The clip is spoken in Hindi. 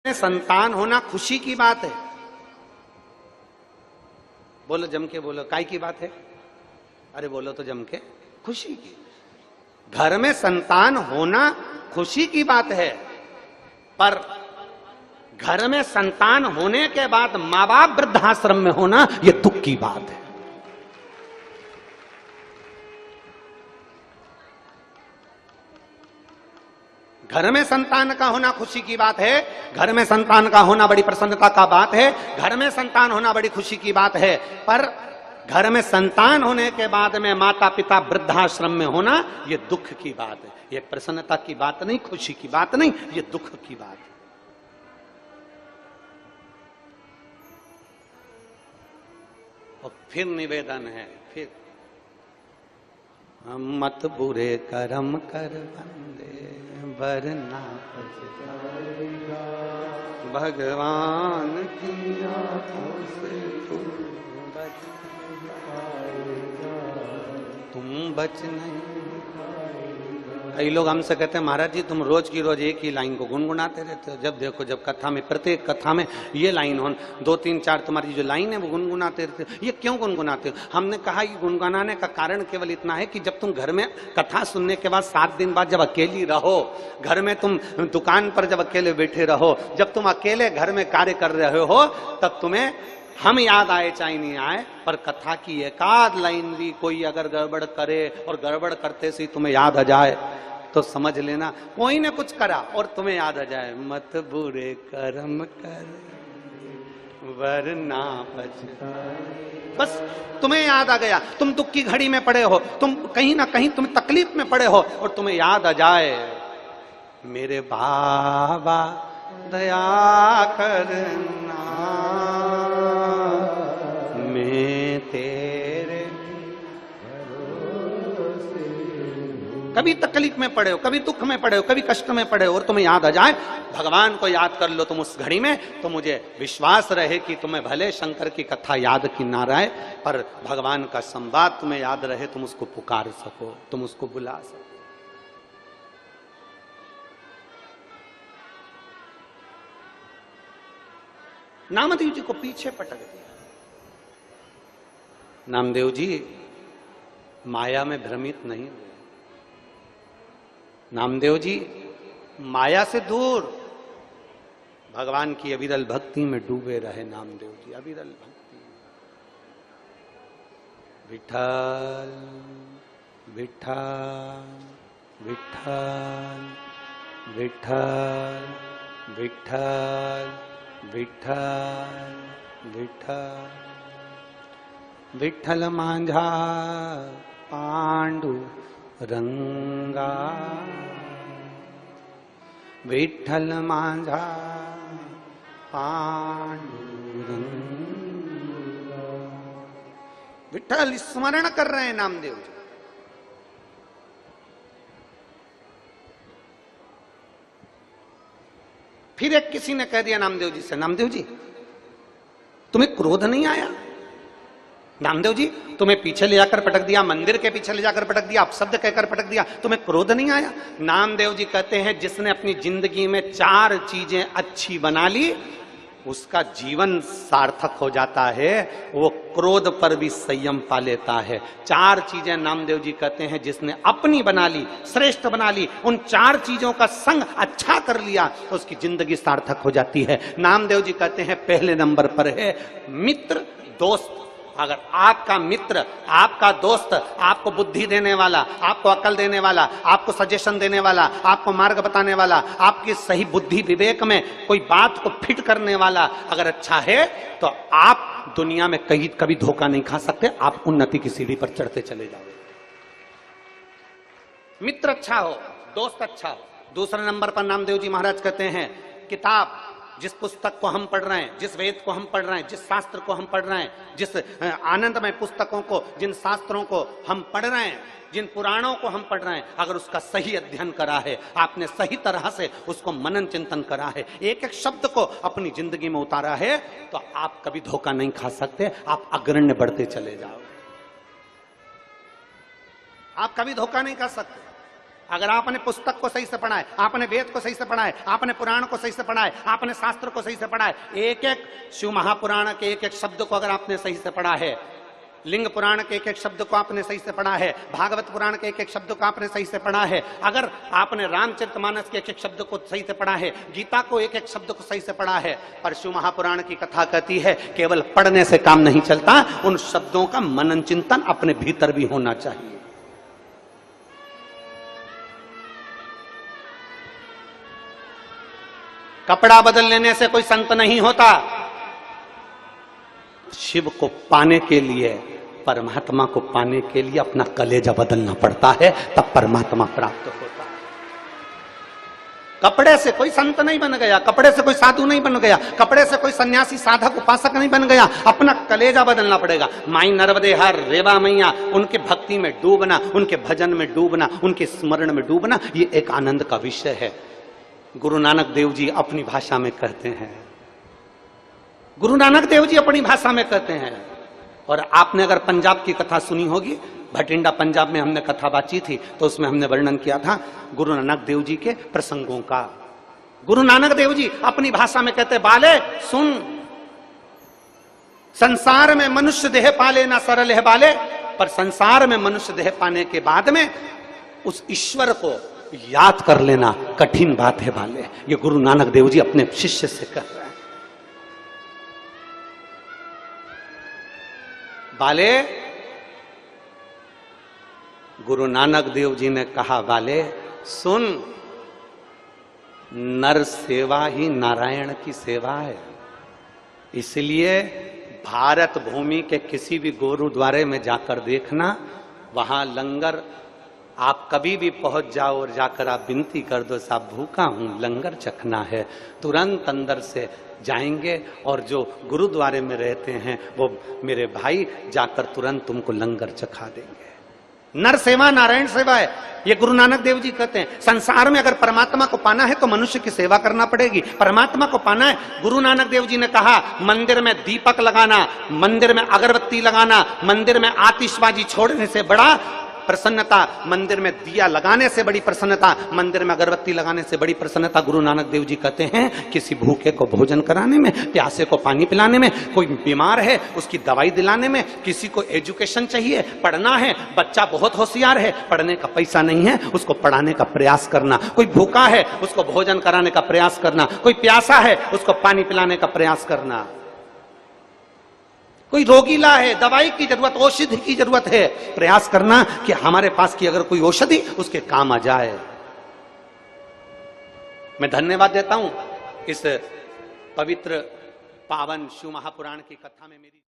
संतान होना खुशी की बात है। बोलो जम के बोलो, काय की बात है? अरे बोलो तो जम के, खुशी की। घर में संतान होना खुशी की बात है, पर घर में संतान होने के बाद मां बाप वृद्धाश्रम में होना यह दुख की बात है। घर में संतान का होना खुशी की बात है, घर में संतान का होना बड़ी प्रसन्नता का बात है, घर में संतान होना बड़ी खुशी की बात है, पर घर में संतान होने के बाद में माता पिता वृद्धाश्रम में होना यह दुख की बात है। यह प्रसन्नता की बात नहीं, खुशी की बात नहीं, यह दुख की बात है। और फिर निवेदन है, फिर हम मत बुरे कर्म कर बंदे वरना पछताएगा, भगवान की आंखों से तुम बच नहीं। कई लोग हमसे कहते हैं महाराज जी तुम रोज की रोज एक ही लाइन को गुनगुनाते रहते हो, जब देखो जब कथा में, प्रत्येक कथा में ये लाइन हो, 2 3 4 तुम्हारी जो लाइन है वो गुनगुनाते रहते हो, ये क्यों गुनगुनाते हो? हमने कहा कि गुनगुनाने का कारण केवल इतना है कि जब तुम घर में कथा सुनने के बाद 7 दिन बाद जब अकेली रहो, घर में तुम दुकान पर जब अकेले बैठे रहो, जब तुम अकेले घर में कार्य कर रहे हो, तब तुम्हें हम याद आए चाहे नहीं आए, पर कथा की एकाध लाइन भी कोई अगर गड़बड़ करे और गड़बड़ करते से तुम्हें याद आ जाए तो समझ लेना कोई ने कुछ करा और तुम्हें याद आ जाए, मत बुरे कर्म कर वरना पछताए। बस तुम्हें याद आ गया, तुम दुख की घड़ी में पड़े हो, तुम कहीं ना कहीं तुम तकलीफ में पड़े हो और तुम्हें याद आ जाए, मेरे बाबा दया करना मैं तेरे भरोसे। कभी तकलीफ में पड़े हो, कभी दुख में पड़े हो, कभी कष्ट में पड़े हो और तुम्हें याद आ जाए, भगवान को याद कर लो तुम उस घड़ी में, तो मुझे विश्वास रहे कि तुम्हें भले शंकर की कथा याद की ना रहे, पर भगवान का संवाद तुम्हें याद रहे, तुम उसको पुकार सको, तुम उसको बुला सको। नामदेव जी को पीछे पटक दिया। नामदेव जी माया में भ्रमित नहीं हुए, नामदेव जी माया से दूर भगवान की अविरल भक्ति में डूबे रहे। नामदेव जी अविरल भक्ति, विठल विठल विठल विठल विठल विठल विठल विठल मांझा पांडु रंगा, विठल मांझा पांडु रंगा। विठल स्मरण कर रहे हैं नामदेव जी। फिर एक किसी ने कह दिया नामदेव जी से, नामदेव जी तुम्हें क्रोध नहीं आया? नामदेव जी तुम्हें पीछे ले जाकर पटक दिया, मंदिर के पीछे ले जाकर पटक दिया, अपशब्द कहकर पटक दिया, तुम्हें क्रोध नहीं आया? नामदेव जी कहते हैं जिसने अपनी जिंदगी में 4 चीजें अच्छी बना ली उसका जीवन सार्थक हो जाता है, वो क्रोध पर भी संयम पा लेता है। 4 चीजें नामदेव जी कहते हैं जिसने अपनी बना ली, श्रेष्ठ बना ली, उन 4 चीजों का संग अच्छा कर लिया तो उसकी जिंदगी सार्थक हो जाती है। नामदेव जी कहते हैं पहले नंबर पर है मित्र दोस्त। अगर आपका मित्र, आपका दोस्त, आपको बुद्धि देने वाला, आपको अकल देने वाला, आपको सजेशन देने वाला, आपको मार्ग बताने वाला, आपकी सही बुद्धि विवेक में कोई बात को फिट करने वाला अगर अच्छा है तो आप दुनिया में कहीं कभी धोखा नहीं खा सकते, आप उन्नति की सीढ़ी पर चढ़ते चले जाओगे। मित्र अच्छा हो, दोस्त अच्छा हो। दूसरे नंबर पर नामदेव जी महाराज कहते हैं किताब, जिस पुस्तक को हम पढ़ रहे हैं, जिस वेद को हम पढ़ रहे हैं, जिस शास्त्र को हम पढ़ रहे हैं, जिस आनंदमय पुस्तकों को, जिन शास्त्रों को हम पढ़ रहे हैं, जिन पुराणों को हम पढ़ रहे हैं, अगर उसका सही अध्ययन करा है, आपने सही तरह से उसको मनन चिंतन करा है, एक एक शब्द को अपनी जिंदगी में उतारा है, तो आप कभी धोखा नहीं खा सकते, आप अग्रण्य बढ़ते चले जाओ, आप कभी धोखा नहीं खा सकते। अगर आपने पुस्तक को सही से पढ़ा है, आपने वेद को सही से पढ़ा है, आपने पुराण को सही से पढ़ा है, आपने शास्त्र को सही से पढ़ा है, एक एक शिव महापुराण के एक एक शब्द को अगर आपने सही से पढ़ा है, लिंग पुराण के एक एक शब्द को आपने सही से पढ़ा है, भागवत पुराण के एक एक शब्द को आपने सही से पढ़ा है, अगर आपने रामचरितमानस के एक एक शब्द को सही से पढ़ा है, गीता को एक एक शब्द को सही से पढ़ा है, पर शिव महापुराण की कथा कहती है केवल पढ़ने से काम नहीं चलता, उन शब्दों का मनन चिंतन अपने भीतर भी होना चाहिए। कपड़ा बदल लेने से कोई संत नहीं होता। शिव को पाने के लिए, परमात्मा को पाने के लिए अपना कलेजा बदलना पड़ता है, तब परमात्मा प्राप्त होता है। कपड़े से कोई संत नहीं बन गया, कपड़े से कोई साधु नहीं बन गया, कपड़े से कोई सन्यासी साधक उपासक नहीं बन गया, अपना कलेजा बदलना पड़ेगा। माई नर्मदे हर रेवा मैया, उनके भक्ति में डूबना, उनके भजन में डूबना, उनके स्मरण में डूबना, ये एक आनंद का विषय है। गुरु नानक देव जी अपनी भाषा में कहते हैं, गुरु नानक देव जी अपनी भाषा में कहते हैं। और आपने अगर पंजाब की कथा सुनी होगी, भटिंडा पंजाब में हमने कथा बाची थी, तो उसमें हमने वर्णन किया था गुरु नानक देव जी के प्रसंगों का। गुरु नानक देव जी अपनी भाषा में कहते, बाले सुन, संसार में मनुष्य देह पाले ना सरल है बाले, पर संसार में मनुष्य देह पाने के बाद में उस ईश्वर को याद कर लेना कठिन बात है बाले। ये गुरु नानक देव जी अपने शिष्य से कह रहे हैं। बाले, गुरु नानक देव जी ने कहा, बाले सुन, नर सेवा ही नारायण की सेवा है। इसलिए भारत भूमि के किसी भी गुरुद्वारे में जाकर देखना, वहां लंगर आप कभी भी पहुंच जाओ और जाकर आप विनती कर दो, साहब भूखा हूं, लंगर चखना है, तुरंत अंदर से जाएंगे और जो गुरुद्वारे में रहते हैं वो मेरे भाई जाकर तुरंत तुमको लंगर चखा देंगे। नर सेवा नारायण सेवा है, ये गुरु नानक देव जी कहते हैं। संसार में अगर परमात्मा को पाना है तो मनुष्य की सेवा करना पड़ेगी। परमात्मा को पाना है, गुरु नानक देव जी ने कहा, मंदिर में दीपक लगाना, मंदिर में अगरबत्ती लगाना, मंदिर में आतिशबाजी छोड़ने से बड़ा प्रसन्नता, मंदिर में दिया लगाने से बड़ी प्रसन्नता, मंदिर में अगरबत्ती लगाने से बड़ी प्रसन्नता। गुरु नानक देव जी कहते हैं, किसी भूखे को भोजन कराने में, प्यासे को पानी पिलाने में, कोई बीमार है उसकी दवाई दिलाने में, किसी को एजुकेशन चाहिए, पढ़ना है, बच्चा बहुत होशियार है, पढ़ने का पैसा नहीं है, उसको पढ़ाने का प्रयास करना, कोई भूखा है उसको भोजन कराने का प्रयास करना, कोई प्यासा है उसको पानी पिलाने का प्रयास करना, कोई रोगीला है, दवाई की जरूरत, औषधि की जरूरत है, प्रयास करना कि हमारे पास की अगर कोई औषधि उसके काम आ जाए। मैं धन्यवाद देता हूं इस पवित्र पावन शिव महापुराण की कथा में मेरी